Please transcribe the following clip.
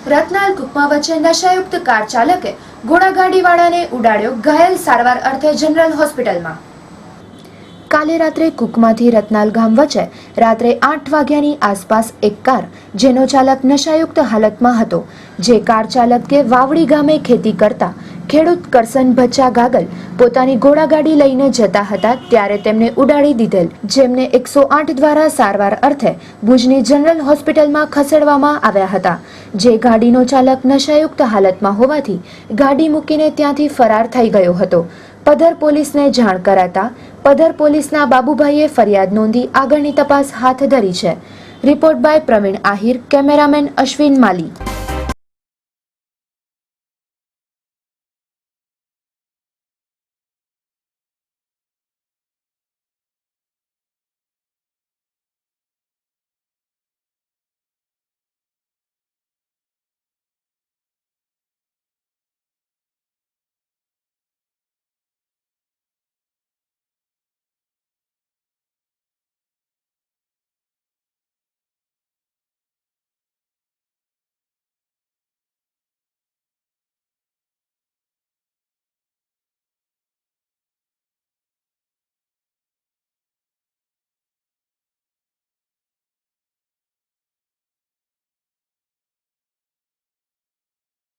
રત્નાલ કુકમા વચ્ચે નશાયુક્ત કાર ચાલકે ઘોડાગાડીવાળાને ઉડાડ્યો, ઘાયલ સારવાર અર્થે જનરલ હોસ્પિટલમાં. કાલે રાત્રે કુકમાથી રત્નાલ ગામ વચ્ચે રાત્રે 8 વાગ્યાની આસપાસ એક કાર જેનો ચાલક નશાયુક્ત હાલતમાં હતો, જે કાર ચાલકે વાવડી ગામે ખેતી કરતા ખેડૂત કરસન ભચ્ચા ગાગલ પોતાની ઘોડાગાડી લઈને જતા હતા ત્યારે તેમને ઉડાડી દીધેલ, જેમને 108 દ્વારા સારવાર અર્થે ભુજની જનરલ હોસ્પિટલમાં ખસેડવામાં આવ્યા હતા. જે ગાડીનો ચાલક નશાયુક્ત હાલતમાં હોવાથી ગાડી મૂકીને ત્યાંથી ફરાર થઈ ગયો હતો. પધર પોલીસને જાણ કરાતા પધર પોલીસના બાબુભાઈએ ફરિયાદ નોંધી આગળની તપાસ હાથ ધરી છે. Report by Pravin Ahir, cameraman Ashwin Mali.